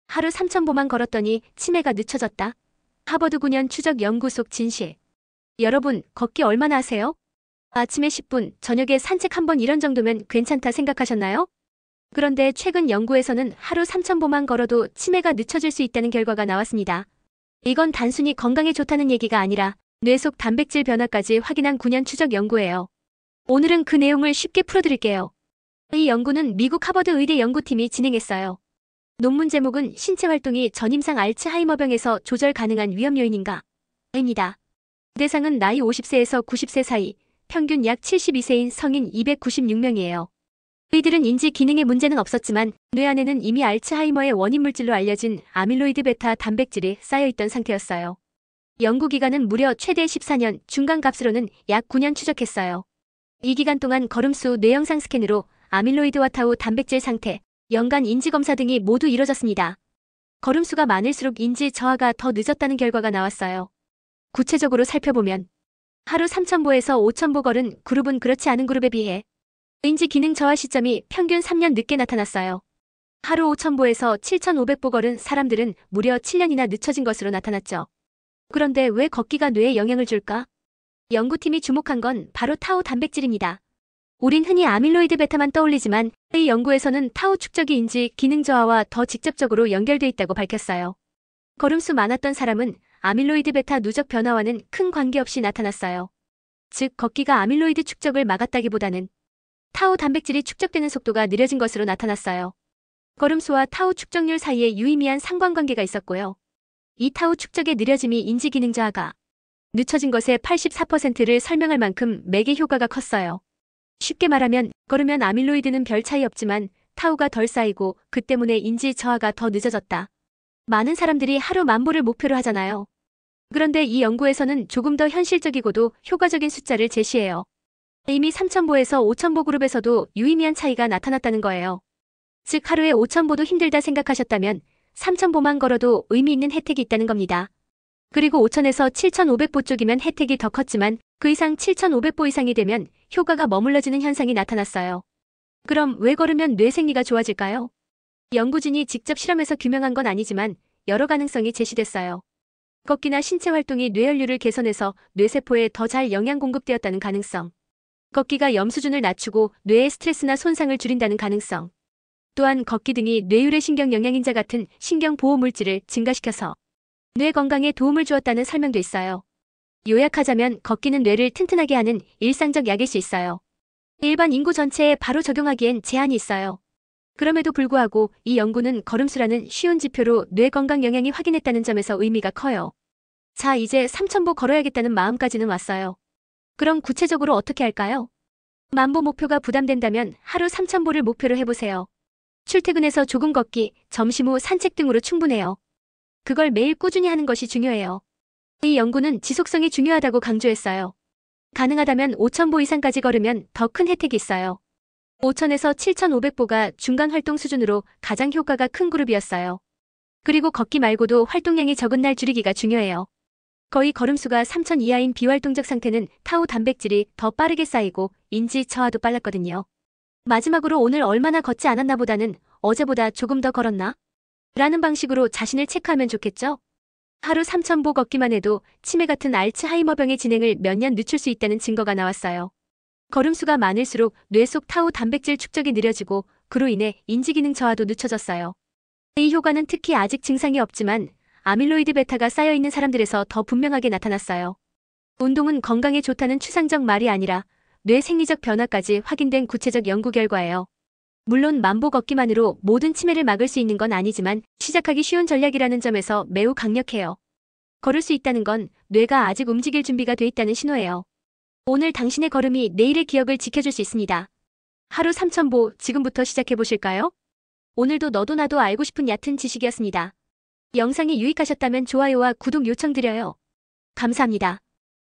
하루 3,000보만 걸었더니 치매가 늦춰졌다. 하버드 9년 추적 연구 속 진실. 여러분, 걷기 얼마나 하세요? 아침에 10분, 저녁에 산책 한번 이런 정도면 괜찮다 생각하셨나요? 그런데 최근 연구에서는 하루 3,000보만 걸어도 치매가 늦춰질 수 있다는 결과가 나왔습니다. 이건 단순히 건강에 좋다는 얘기가 아니라 뇌 속 단백질 변화까지 확인한 9년 추적 연구예요. 오늘은 그 내용을 쉽게 풀어드릴게요. 이 연구는 미국 하버드 의대 연구팀이 진행했어요. 논문 제목은 신체 활동이 전임상 알츠하이머병에서 조절 가능한 위험 요인인가? 입니다. 대상은 나이 50세에서 90세 사이, 평균 약 72세인 성인 296명이에요. 이들은 인지 기능에 문제는 없었지만 뇌 안에는 이미 알츠하이머의 원인 물질로 알려진 아밀로이드 베타 단백질이 쌓여있던 상태였어요. 연구기간은 무려 최대 14년, 중간값으로는 약 9년 추적했어요. 이 기간 동안 걸음수 뇌영상 스캔으로 아밀로이드와 타우 단백질 상태, 연간 인지검사 등이 모두 이뤄졌습니다. 걸음수가 많을수록 인지 저하가 더 늦었다는 결과가 나왔어요. 구체적으로 살펴보면 하루 3,000보에서 5,000보 걸은 그룹은 그렇지 않은 그룹에 비해 인지 기능 저하 시점이 평균 3년 늦게 나타났어요. 하루 5,000보에서 7,500보 걸은 사람들은 무려 7년이나 늦춰진 것으로 나타났죠. 그런데 왜 걷기가 뇌에 영향을 줄까? 연구팀이 주목한 건 바로 타우 단백질입니다. 우린 흔히 아밀로이드 베타만 떠올리지만 이 연구에서는 타우 축적이 인지 기능 저하와 더 직접적으로 연결돼 있다고 밝혔어요. 걸음수 많았던 사람은 아밀로이드 베타 누적 변화와는 큰 관계없이 나타났어요. 즉, 걷기가 아밀로이드 축적을 막았다기보다는 타우 단백질이 축적되는 속도가 느려진 것으로 나타났어요. 걸음수와 타우 축적률 사이에 유의미한 상관관계가 있었고요. 이 타우 축적의 느려짐이 인지 기능 저하가 늦춰진 것의 84%를 설명할 만큼 맥의 효과가 컸어요. 쉽게 말하면 걸으면 아밀로이드는 별 차이 없지만 타우가 덜 쌓이고 그 때문에 인지 저하가 더 늦어졌다. 많은 사람들이 하루 10,000보를 목표로 하잖아요. 그런데 이 연구에서는 조금 더 현실적이고도 효과적인 숫자를 제시해요. 이미 3,000보에서 5,000보 그룹에서도 유의미한 차이가 나타났다는 거예요. 즉 하루에 5,000보도 힘들다 생각하셨다면 3,000보만 걸어도 의미 있는 혜택이 있다는 겁니다. 그리고 5,000에서 7,500보 쪽이면 혜택이 더 컸지만 그 이상 7,500보 이상이 되면 효과가 머물러지는 현상이 나타났어요. 그럼 왜 걸으면 뇌 생리가 좋아질까요? 연구진이 직접 실험해서 규명한 건 아니지만 여러 가능성이 제시됐어요. 걷기나 신체 활동이 뇌혈류를 개선해서 뇌세포에 더 잘 영양 공급되었다는 가능성. 걷기가 염 수준을 낮추고 뇌의 스트레스나 손상을 줄인다는 가능성. 또한 걷기 등이 뇌유래 신경 영양인자 같은 신경 보호 물질을 증가시켜서 뇌 건강에 도움을 주었다는 설명도 있어요. 요약하자면 걷기는 뇌를 튼튼하게 하는 일상적 약일 수 있어요. 일반 인구 전체에 바로 적용하기엔 제한이 있어요. 그럼에도 불구하고 이 연구는 걸음수라는 쉬운 지표로 뇌 건강 영향이 확인했다는 점에서 의미가 커요. 자, 이제 3,000보 걸어야겠다는 마음까지는 왔어요. 그럼 구체적으로 어떻게 할까요? 10,000보 목표가 부담된다면 하루 3,000보를 목표로 해보세요. 출퇴근해서 조금 걷기, 점심 후 산책 등으로 충분해요. 그걸 매일 꾸준히 하는 것이 중요해요. 이 연구는 지속성이 중요하다고 강조했어요. 가능하다면 5,000보 이상까지 걸으면 더 큰 혜택이 있어요. 5,000에서 7,500보가 중간 활동 수준으로 가장 효과가 큰 그룹이었어요. 그리고 걷기 말고도 활동량이 적은 날 줄이기가 중요해요. 거의 걸음수가 3,000 이하인 비활동적 상태는 타우 단백질이 더 빠르게 쌓이고 인지 저하도 빨랐거든요. 마지막으로 오늘 얼마나 걷지 않았나 보다는 어제보다 조금 더 걸었나? 라는 방식으로 자신을 체크하면 좋겠죠? 하루 3,000보 걷기만 해도 치매 같은 알츠하이머병의 진행을 몇 년 늦출 수 있다는 증거가 나왔어요. 걸음수가 많을수록 뇌 속 타우 단백질 축적이 느려지고 그로 인해 인지기능 저하도 늦춰졌어요. 이 효과는 특히 아직 증상이 없지만 아밀로이드 베타가 쌓여있는 사람들에서 더 분명하게 나타났어요. 운동은 건강에 좋다는 추상적 말이 아니라 뇌 생리적 변화까지 확인된 구체적 연구 결과예요. 물론 10,000보 걷기만으로 모든 치매를 막을 수 있는 건 아니지만 시작하기 쉬운 전략이라는 점에서 매우 강력해요. 걸을 수 있다는 건 뇌가 아직 움직일 준비가 돼 있다는 신호예요. 오늘 당신의 걸음이 내일의 기억을 지켜줄 수 있습니다. 하루 3,000보 지금부터 시작해보실까요? 오늘도 너도 나도 알고 싶은 얕은 지식이었습니다. 영상이 유익하셨다면 좋아요와 구독 요청드려요. 감사합니다.